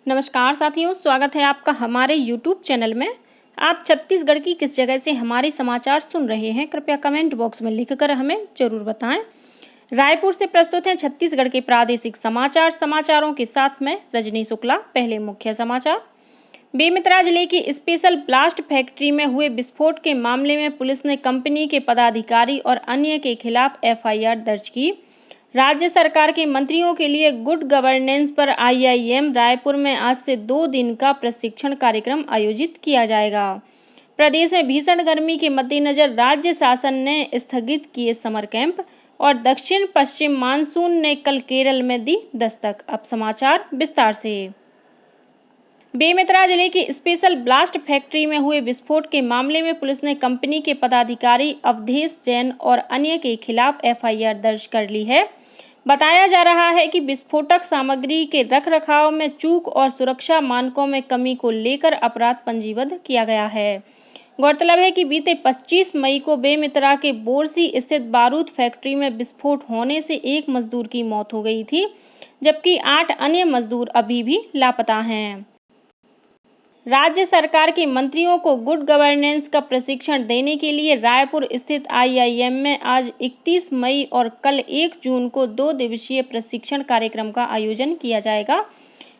नमस्कार साथियों, स्वागत है आपका हमारे YouTube चैनल में। आप छत्तीसगढ़ की किस जगह से हमारे समाचार सुन रहे हैं, कृपया कमेंट बॉक्स में लिखकर हमें जरूर बताएं। रायपुर से प्रस्तुत हैं छत्तीसगढ़ के प्रादेशिक समाचार। समाचारों के साथ में रजनी शुक्ला। पहले मुख्य समाचार। बेमेतरा जिले की स्पेशल ब्लास्ट फैक्ट्री में हुए विस्फोट के मामले में पुलिस ने कंपनी के पदाधिकारी और अन्य के खिलाफ FIR दर्ज की। राज्य सरकार के मंत्रियों के लिए गुड गवर्नेंस पर IIM रायपुर में आज से 2 दिन का प्रशिक्षण कार्यक्रम आयोजित किया जाएगा। प्रदेश में भीषण गर्मी के मद्देनजर राज्य शासन ने स्थगित किए समर कैंप और दक्षिण पश्चिम मानसून ने कल केरल में दी दस्तक। अब समाचार विस्तार से। बेमेतरा जिले की स्पेशल ब्लास्ट फैक्ट्री में हुए विस्फोट के मामले में पुलिस ने कंपनी के पदाधिकारी अवधेश जैन और अन्य के खिलाफ FIR दर्ज कर ली है। बताया जा रहा है कि विस्फोटक सामग्री के रखरखाव में चूक और सुरक्षा मानकों में कमी को लेकर अपराध पंजीबद्ध किया गया है। गौरतलब है कि बीते 25 मई को बेमेतरा के बोरसी स्थित बारूद फैक्ट्री में विस्फोट होने से एक मजदूर की मौत हो गई थी, जबकि 8 अन्य मजदूर अभी भी लापता हैं। राज्य सरकार के मंत्रियों को गुड गवर्नेंस का प्रशिक्षण देने के लिए रायपुर स्थित IIM में आज 31 मई और कल 1 जून को 2 दिवसीय प्रशिक्षण कार्यक्रम का आयोजन किया जाएगा।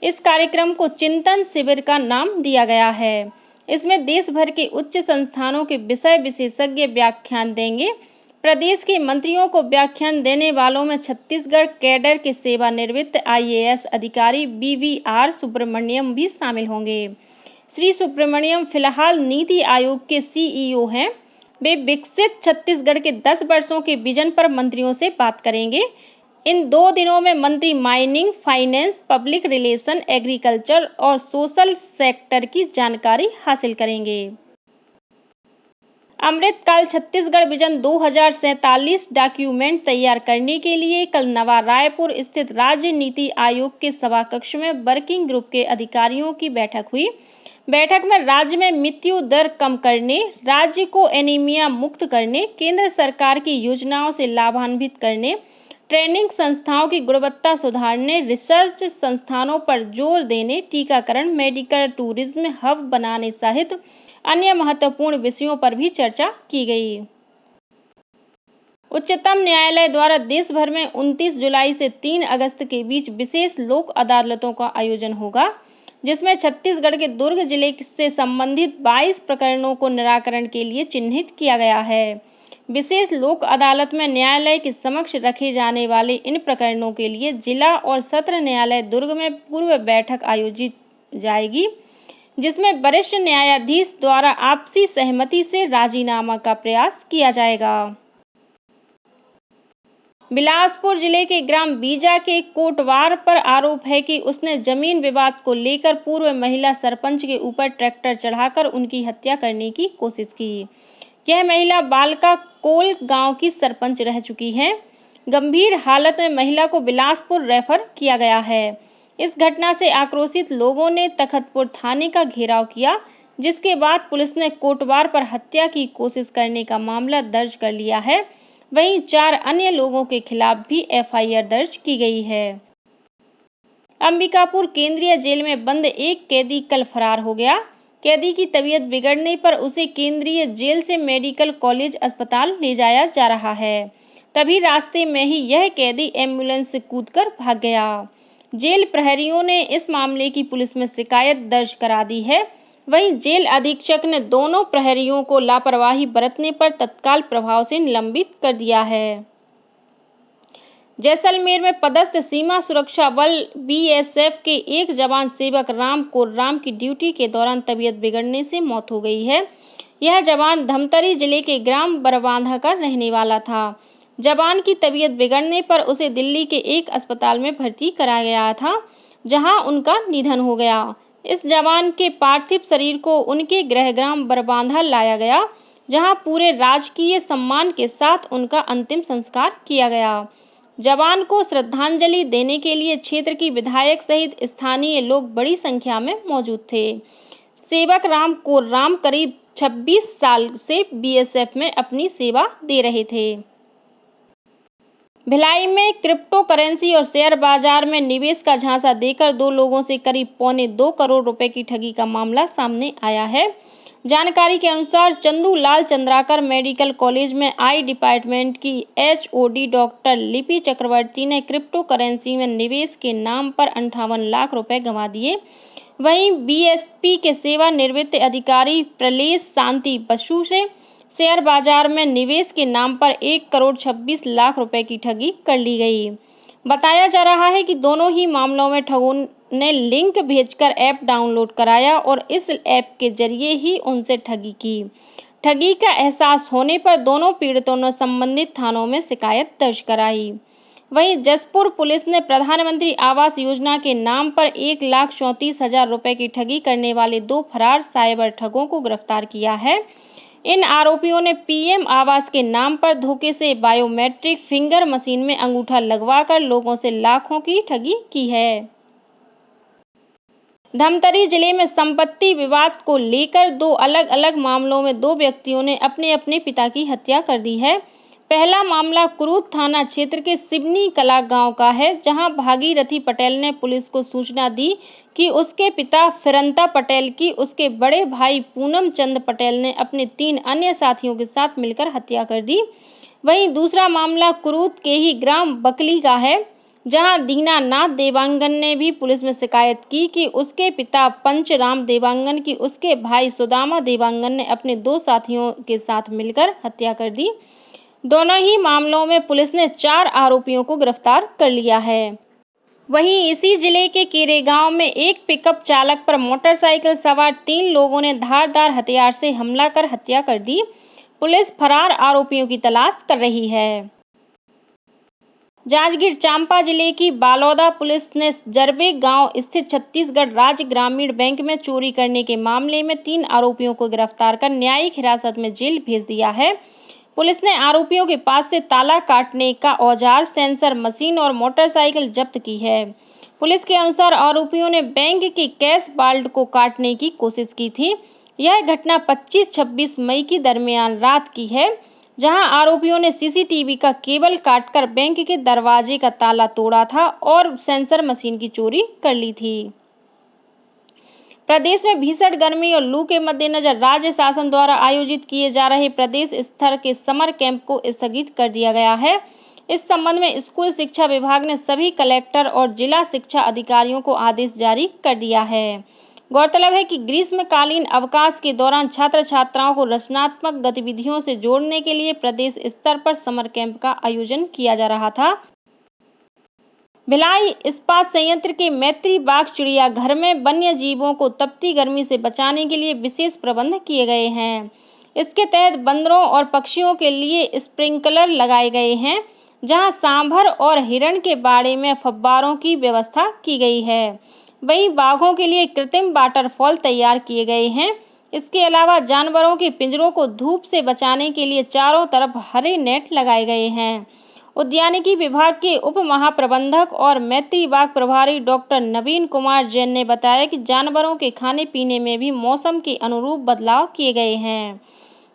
इस कार्यक्रम को चिंतन शिविर का नाम दिया गया है। इसमें देश भर के उच्च संस्थानों के विषय विशेषज्ञ व्याख्यान देंगे। प्रदेश के मंत्रियों को व्याख्यान देने वालों में छत्तीसगढ़ कैडर के सेवानिवृत्त IAS अधिकारी BVR सुब्रमण्यम भी शामिल होंगे। श्री सुब्रमण्यम फिलहाल नीति आयोग के CEO हैं। वे विकसित छत्तीसगढ़ के 10 वर्षों के विजन पर मंत्रियों से बात करेंगे। इन 2 दिनों में मंत्री mining, finance, public relation, agriculture और सोशल सेक्टर की जानकारी हासिल करेंगे। अमृतकाल छत्तीसगढ़ विजन 2047 डॉक्यूमेंट तैयार करने के लिए कल नवा रायपुर स्थित राज्य नीति आयोग के सभाकक्ष में वर्किंग ग्रुप के अधिकारियों की बैठक हुई। बैठक में राज्य में मृत्यु दर कम करने, राज्य को एनीमिया मुक्त करने, केंद्र सरकार की योजनाओं से लाभान्वित करने, ट्रेनिंग संस्थाओं की गुणवत्ता सुधारने, रिसर्च संस्थानों पर जोर देने, टीकाकरण, मेडिकल टूरिज्म हब बनाने सहित अन्य महत्वपूर्ण विषयों पर भी चर्चा की गई। उच्चतम न्यायालय द्वारा देश भर में 29 जुलाई से 3 अगस्त के बीच विशेष लोक अदालतों का आयोजन होगा, जिसमें छत्तीसगढ़ के दुर्ग जिले से संबंधित 22 प्रकरणों को निराकरण के लिए चिन्हित किया गया है। विशेष लोक अदालत में न्यायालय के समक्ष रखे जाने वाले इन प्रकरणों के लिए जिला और सत्र न्यायालय दुर्ग में पूर्व बैठक आयोजित जाएगी, जिसमें वरिष्ठ न्यायाधीश द्वारा आपसी सहमति से राजीनामा का प्रयास किया जाएगा। बिलासपुर जिले के ग्राम बीजा के कोटवार पर आरोप है कि उसने जमीन विवाद को लेकर पूर्व महिला सरपंच के ऊपर ट्रैक्टर चढ़ाकर उनकी हत्या करने की कोशिश की। यह महिला बालका कोल गांव की सरपंच रह चुकी है। गंभीर हालत में महिला को बिलासपुर रेफर किया गया है। इस घटना से आक्रोशित लोगों ने तखतपुर थाने का घेराव किया, जिसके बाद पुलिस ने कोटवार पर हत्या की कोशिश करने का मामला दर्ज कर लिया है। वहीं 4 अन्य लोगों के खिलाफ भी FIR दर्ज की गई है। अंबिकापुर केंद्रीय जेल में बंद एक कैदी कल फरार हो गया। कैदी की तबीयत बिगड़ने पर उसे केंद्रीय जेल से मेडिकल कॉलेज अस्पताल ले जाया जा रहा है। तभी रास्ते में ही यह कैदी एम्बुलेंस से कूदकर भाग गया। जेल प्रहरियों ने इस मामले की पुलिस में शिकायत दर्ज करा दी है। वहीं जेल अधीक्षक ने दोनों प्रहरियों को लापरवाही बरतने पर तत्काल प्रभाव से निलंबित कर दिया है। जैसलमेर में पदस्थ सीमा सुरक्षा बल BSF के एक जवान सेवक राम कोर्राम की ड्यूटी के दौरान तबीयत बिगड़ने से मौत हो गई है। यह जवान धमतरी जिले के ग्राम बरबांधा का रहने वाला था। जवान की तबीयत बिगड़ने पर उसे दिल्ली के एक अस्पताल में भर्ती कराया गया था, जहां उनका निधन हो गया। इस जवान के पार्थिव शरीर को उनके गृहग्राम बरबांधा लाया गया, जहां पूरे राजकीय सम्मान के साथ उनका अंतिम संस्कार किया गया। जवान को श्रद्धांजलि देने के लिए क्षेत्र की विधायक सहित स्थानीय लोग बड़ी संख्या में मौजूद थे। सेवक राम कोर्राम करीब 26 साल से BSF में अपनी सेवा दे रहे थे। भिलाई में क्रिप्टो करेंसी और शेयर बाजार में निवेश का झांसा देकर 2 लोगों से करीब 1.25 करोड़ रुपए की ठगी का मामला सामने आया है। जानकारी के अनुसार चंदू लाल चंद्राकर मेडिकल कॉलेज में आई डिपार्टमेंट की HOD डॉक्टर लिपि चक्रवर्ती ने क्रिप्टो करेंसी में निवेश के नाम पर 58 लाख रुपए गंवा दिए। वहीं BSP के सेवानिवृत्त अधिकारी प्रलेश शांति बसु से शेयर बाजार में निवेश के नाम पर 1,26 लाख रुपए की ठगी कर ली गई। बताया जा रहा है कि दोनों ही मामलों में ठगों ने लिंक भेजकर ऐप डाउनलोड कराया और इस ऐप के जरिए ही उनसे ठगी की। ठगी का एहसास होने पर दोनों पीड़ितों ने संबंधित थानों में शिकायत दर्ज कराई। वहीं जसपुर पुलिस ने प्रधानमंत्री आवास योजना के नाम पर 1,34,000 रुपए की ठगी करने वाले 2 फरार साइबर ठगों को गिरफ्तार किया है। इन आरोपियों ने PM आवास के नाम पर धोखे से बायोमेट्रिक फिंगर मशीन में अंगूठा लगवाकर लोगों से लाखों की ठगी की है। धमतरी जिले में संपत्ति विवाद को लेकर 2 अलग-अलग मामलों में 2 व्यक्तियों ने अपने अपने पिता की हत्या कर दी है। पहला मामला कुरूद थाना क्षेत्र के सिवनी कला गांव का है, जहां भागीरथी पटेल ने पुलिस को सूचना दी कि उसके पिता फिरंता पटेल की उसके बड़े भाई पूनम चंद पटेल ने अपने 3 अन्य साथियों के साथ मिलकर हत्या कर दी। वहीं दूसरा मामला कुरूद के ही ग्राम बकली का है, जहां दीनानाथ देवांगन ने भी पुलिस में शिकायत की कि उसके पिता पंचराम देवांगन की उसके भाई सुदामा देवांगन ने अपने 2 साथियों के साथ मिलकर हत्या कर दी। दोनों ही मामलों में पुलिस ने 4 आरोपियों को गिरफ्तार कर लिया है। वहीं इसी जिले के केरे गांव में एक पिकअप चालक पर मोटरसाइकिल सवार 3 लोगों ने धारदार हथियार से हमला कर हत्या कर दी। पुलिस फरार आरोपियों की तलाश कर रही है। जांजगीर चांपा जिले की बालोदा पुलिस ने जरबे गांव स्थित छत्तीसगढ़ राज्य ग्रामीण बैंक में चोरी करने के मामले में 3 आरोपियों को गिरफ्तार कर न्यायिक हिरासत में जेल भेज दिया है। पुलिस ने आरोपियों के पास से ताला काटने का औजार, सेंसर मशीन और मोटरसाइकिल जब्त की है। पुलिस के अनुसार आरोपियों ने बैंक के कैश बाल्ट को काटने की कोशिश की थी। यह घटना 25-26 मई की दरमियान रात की है, जहां आरोपियों ने CCTV का केबल काटकर बैंक के दरवाजे का ताला तोड़ा था और सेंसर मशीन की चोरी कर ली थी। प्रदेश में भीषण गर्मी और लू के मद्देनजर राज्य शासन द्वारा आयोजित किए जा रहे प्रदेश स्तर के समर कैंप को स्थगित कर दिया गया है। इस संबंध में स्कूल शिक्षा विभाग ने सभी कलेक्टर और जिला शिक्षा अधिकारियों को आदेश जारी कर दिया है। गौरतलब है कि ग्रीष्मकालीन अवकाश के दौरान छात्र छात्राओं को रचनात्मक गतिविधियों से जोड़ने के लिए प्रदेश स्तर पर समर कैंप का आयोजन किया जा रहा था। भिलाई इस्पात संयंत्र के मैत्री बाग चिड़ियाघर में वन्य जीवों को तपती गर्मी से बचाने के लिए विशेष प्रबंध किए गए हैं। इसके तहत बंदरों और पक्षियों के लिए स्प्रिंकलर लगाए गए हैं, जहां सांभर और हिरण के बाड़े में फव्वारों की व्यवस्था की गई है। वहीं बाघों के लिए कृत्रिम वाटरफॉल तैयार किए गए हैं। इसके अलावा जानवरों के पिंजरों को धूप से बचाने के लिए चारों तरफ हरे नेट लगाए गए हैं। उद्यानिकी विभाग के उप महाप्रबंधक और मैत्री बाग प्रभारी डॉक्टर नवीन कुमार जैन ने बताया कि जानवरों के खाने पीने में भी मौसम के अनुरूप बदलाव किए गए हैं,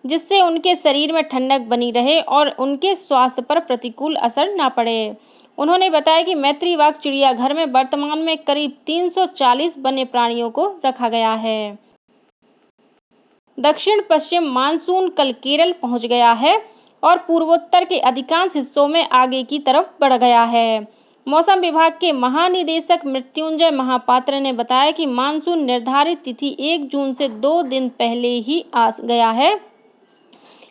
जिससे उनके शरीर में ठंडक बनी रहे और उनके स्वास्थ्य पर प्रतिकूल असर न पड़े। उन्होंने बताया कि मैत्री बाग चिड़ियाघर में वर्तमान में करीब 340 वन्य प्राणियों को रखा गया है। दक्षिण पश्चिम मानसून कल केरल पहुंच गया है और पूर्वोत्तर के अधिकांश हिस्सों में आगे की तरफ बढ़ गया है। मौसम विभाग के महानिदेशक मृत्युंजय महापात्र ने बताया कि मानसून निर्धारित तिथि 1 जून से 2 दिन पहले ही आ गया है।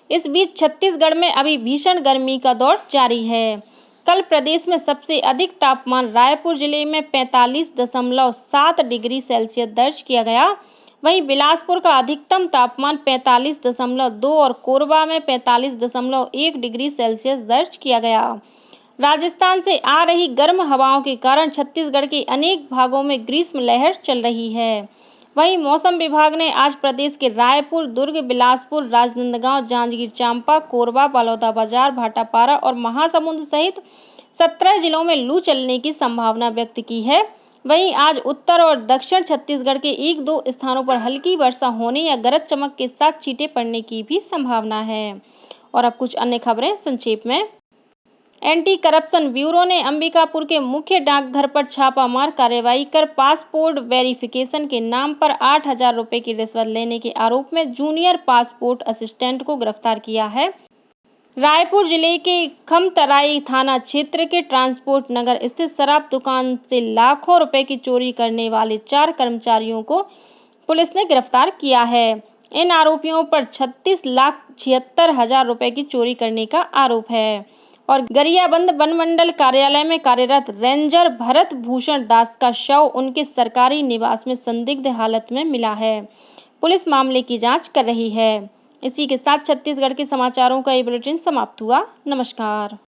इस बीच छत्तीसगढ़ में अभी भीषण गर्मी का दौर जारी है। कल प्रदेश में सबसे अधिक तापमान रायपुर जिले में 45.7 डिग्री सेल्सियस दर्ज किया गया। वहीं बिलासपुर का अधिकतम तापमान 45.2 और कोरबा में 45.1 डिग्री सेल्सियस दर्ज किया गया। राजस्थान से आ रही गर्म हवाओं के कारण छत्तीसगढ़ के अनेक भागों में ग्रीष्म लहर चल रही है। वहीं मौसम विभाग ने आज प्रदेश के रायपुर, दुर्ग, बिलासपुर, राजनांदगांव, जांजगीर चांपा, कोरबा, बलौदाबाजार, भाटापारा और महासमुंद सहित 17 जिलों में लू चलने की संभावना व्यक्त की है। वहीं आज उत्तर और दक्षिण छत्तीसगढ़ के 1-2 स्थानों पर हल्की वर्षा होने या गरज चमक के साथ छींटे पड़ने की भी संभावना है। और अब कुछ अन्य खबरें संक्षेप में। एंटी करप्शन ब्यूरो ने अंबिकापुर के मुख्य डाकघर पर छापामार कार्रवाई कर पासपोर्ट वेरिफिकेशन के नाम पर 8,000 रुपए की रिश्वत लेने के आरोप में जूनियर पासपोर्ट असिस्टेंट को गिरफ्तार किया है। रायपुर जिले के खमतराई थाना क्षेत्र के ट्रांसपोर्ट नगर स्थित शराब दुकान से लाखों रुपए की चोरी करने वाले 4 कर्मचारियों को पुलिस ने गिरफ्तार किया है। इन आरोपियों पर 36,76,000 रुपए की चोरी करने का आरोप है और गरियाबंद वन मंडल कार्यालय में कार्यरत रेंजर भरत भूषण दास का शव उनके सरकारी निवास में संदिग्ध हालत में मिला है। पुलिस मामले की जांच कर रही है। इसी के साथ छत्तीसगढ़ के समाचारों का ये बुलेटिन समाप्त हुआ। नमस्कार।